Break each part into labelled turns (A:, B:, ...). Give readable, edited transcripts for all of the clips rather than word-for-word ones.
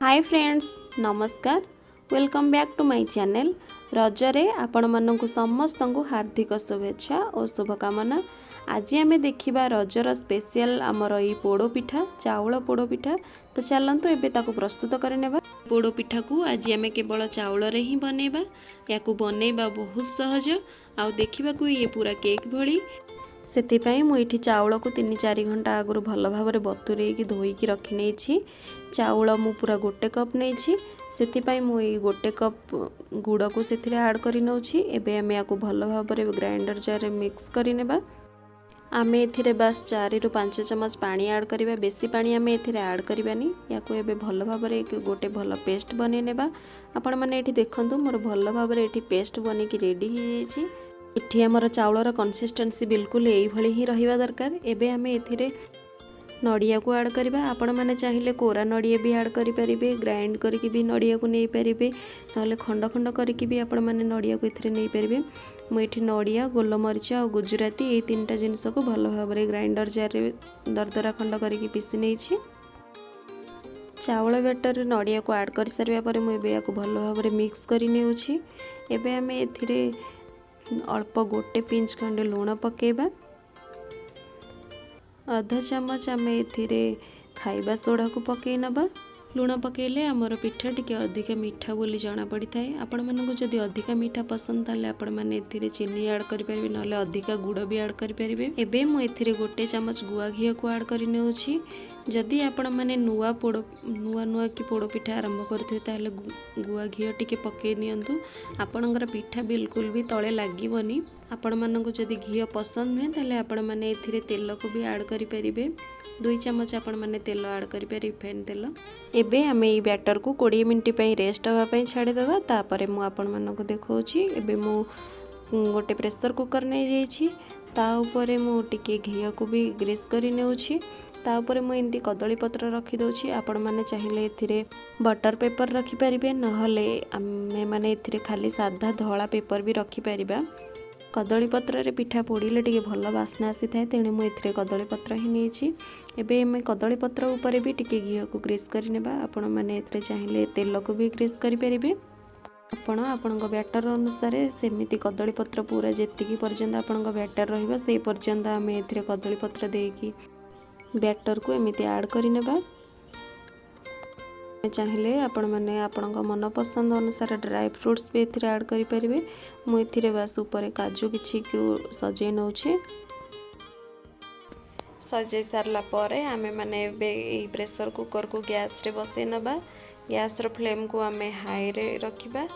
A: हाय friends, नमस्कार। Welcome back to my channel. रजरे आपण मानकु समस्त को हार्दिक शुभेच्छा और शुभकामना। आज आम देखा रजर स्पेशल आमर ये पोड़पिठा, चाउल पोड़पिठा। तो चलतु एबे ताकू प्रस्तुत करनेबा। पोड़पिठा को आज आम केवल चाउल रे ही बनेबा। या बनैबा बहुत सहज आउ देखा ये पूरा केक भली। से मुझे चाउल को 3-4 घंटा आगु भल भाव बतुरे धोईकी रखी नहीं। चाउल मु पूरा गोटे कप नहीं से मुझे गोटे कप गुड़ को से आड कर एबे आम या भल भाव ग्राइंडर जार मिक्स करनेबा। आम ए बास 4 ରୁ 5 चमच पानी आड करिबा। बेसी पानी आम ए आड करबानी। या एबे भल भाव गोटे भल पेस्ट बनै नेबा। आपण माने एठी देखंतु मोर भल भाव एठी पेस्ट बनी की रेडी हो जाइछि। इठी हमर चाउलर कंसिस्टेंसी बिल्कुल यही भली ही रहिबा दरकार। एबे आमे एथिरे नड़िया को ऐड करबा। आपण माने चाहिए कोरा नड़िया भी ऐड करि परिबे, ग्राइंड करके भी नड़िया को नहीं परिबे, नले खंड खंड करके भी आपण माने नड़िया को एथिरे नहीं परिबे। मु एठी नड़िया, गोलमरिच और गुजराती ये 3टा जिनिस को भल भाव ग्राइंडर जार रे दरदरा खंड करके पीसी नहीं छी। चाउल बैटर नड़िया को ऐड कर सारिया पर मु एबे याको भल भाव मिक्स करि नेउछि। एबे आमे एथिरे अल्प गोटे पिंच खंडे लुण पकेबा। आधा चमच आम एथिरे खाइबा सोडा को पकई नबा। लुण पकेले आमर पिठा टिके अधिक मीठा बोली जना पड़ी थाए। आपण मानकु जदि अधिक मीठा पसंद ताले आपण माने एथिरे चीनी ऐड करि परिबे, नले अधिक गुड़ भी ऐड करि परिबे। एबे मु एथिरे गोटे चमच गुआ घी को ऐड करि नेउछि। जदि आपण माने नुआ की पोड़ पिठा आरंभ करथे ताले गुआ घी टिके पकई नियंतु। आपणकर पिठा बिल्कुल भी तले लागिबनी। आपण मानकु जदि घी पसंद हुए ताले आपण माने एथिरे तेल को भी ऐड करि परिबे। 2 चमच आपण माने तेल ऐड करि परिबे, रिफाइन तेल। एबे आमे ई बैटर को 20 मिनिट पई रेस्ट हवा पई छाडी देबा। तापरे मु आपण मानकु देखौछि। एबे मु गोटे प्रेशर कुकर नै जाइछि। ता ऊपर मु टिके घी को भी ग्रीस करि नेउछि। ता ऊपर मु एंती कदली पत्र रखी दउछि। आपण माने चाहिए एथिरे बटर पेपर रखि परिबे, नहले आमे माने एथिरे खाली साधा धला पेपर भी रखि परिबा। कदली पत्र रे पिठा पोड़िले टिके भल बास्ना आसी थाए, तेणु मु एथिरे कदली पत्र ही नेछि। एबे एमे कदली पत्र ऊपर भी टिके घी को ग्रीस करनेबा। आपण माने एथिरे चाहिए तेल को भी ग्रीस करि परिबे। आपण आपणको बैटर अनुसार सेमिति कदली पत्र पूरा जेतिकी पर्यंत आपणको बैटर रहिबा से पर्यंत आमे एथिरे कदली पत्र देकी बैटर को एमिति ऐड करिनेबा। चाहिए आपण माने आपणको मन पसंद अनुसार ड्राई फ्रूट्स भी एथिरे ऐड करि परिबे। मु एथिरे बास ऊपर काजू किछि को सजे नउछि। सजे सारला परे आमे माने बे प्रेशर कुकर को गैस रे बसे नबा। गैस रो फ्लेम को आमे हाई रे रखिबा।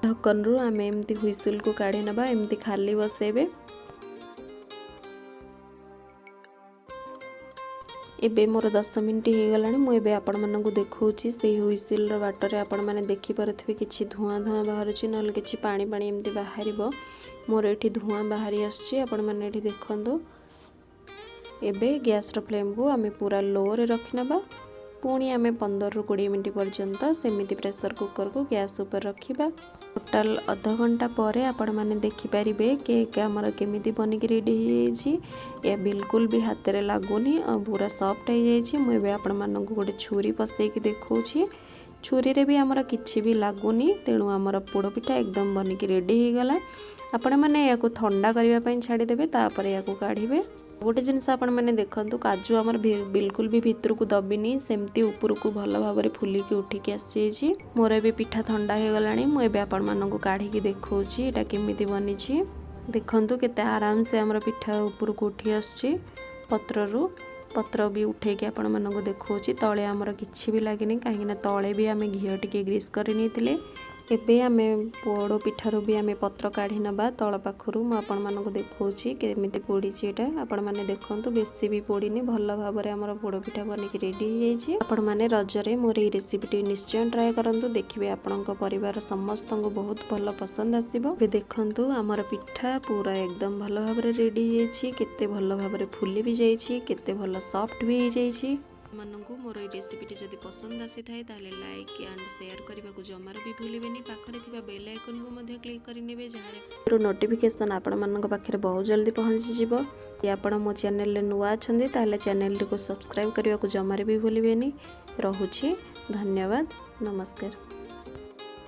A: ढक्कन रु आमे एमती हुइसिल को काढी नबा। एमती खाली बसेबे। एबे मोर 10 मिनिट हो गलानी। मु एबे आपण मानकु देखौछि। से हुइसिल रो वाटर आपण माने देखि परथिबे किछि धुआं धुआं बाहरुछि, नल किछि पानी पानी एमती बाहरिबो। मोर एठी धुआं बाहरी आछि, आपण माने एठी देखंदो। एबे गैस रो फ्लेम को आमे पूरा लो रे रखिनबा। पुणी आमे 15 ରୁ 20 मिनिट पर्यंत सेमिति प्रेशर कुकर को गैस ऊपर रखिबा। टोटाल आधा घंटा परे आपण माने देखि परिबे केक हमर केमिति बनिक रेडी हो जाइछि। या बिल्कुल भी हाथ रे लागुनी और पूरा सॉफ्ट हो जाइछि। मु एबे आपण मानकु गोटे छुरी पसै की देखौछि। छुरी रे भी हमर किछि भी लागुनी, तेणु हमर पोड़ पिठा एकदम बनिक रेडी हो गला। आपण माने याको ठंडा करिवा पई छाडी देबे, तापरे याको काढिबे। गोटे जिनस आपण माने देखंतु काजू हमर बिल्कुल भी भितर को दबिनी, सेमती ऊपर को भल भाव फुली की उठिकी आसी। मोर एबे पिठा ठंडा हो गलानी। मु एबे आपण मानकु काढी की देखौछि एटा केमिति बनिछि। देखंतु केते आराम से हमर पिठा ऊपर को उठी आछि। पत्र भी उठे के आपण मानकु देखौछि। तळे हमर किछि भी लागिनी, काहे ना तळे भी आमे घी टिके ग्रीस करि निथिले। एबे आमे पोड़ पिठारू भी आमे पत्र काढ़ी नबा तल पाखरु। मु आपण मानकु देखौछि केमिति पोड़ीछि एटा। आपण माने देखंतु बेसी भी पोड़ीनी, भल भाव रे हमर पोड़ पिठा बनिक रेडी हो जाइछि। आपण माने रजरे मोर ए रेसिपीटी निश्चय ट्राई करंतु। देखिबे आपणको परिवार समस्त को बहुत भल पसंद आसीबो। बे देखंतु हमर पिठा पूरा एकदम भल भाव रे रेडी हो जाइछि। केते भल भाव रे फुली भी जाइछि, केते भल सॉफ्ट भी हो जाइछि। मानकु मोर ए रेसिपीटी जदि पसंद आसी थाए ताले लाइक एंड शेयर करबा को जमार भी भूलिबेनी। पाखरे थिबा बेल आइकन को मध्ये क्लिक करि नेबे, जहारे नोटिफिकेशन आपण मानक पाखरे बहुत जल्दी पहुंची जिवो। या आपण मो चैनल ले नुआ अछंदी ताले चैनल को सब्सक्राइब करबा को जमार भी भूलिबेनी। रहुछि, धन्यवाद। नमस्कार।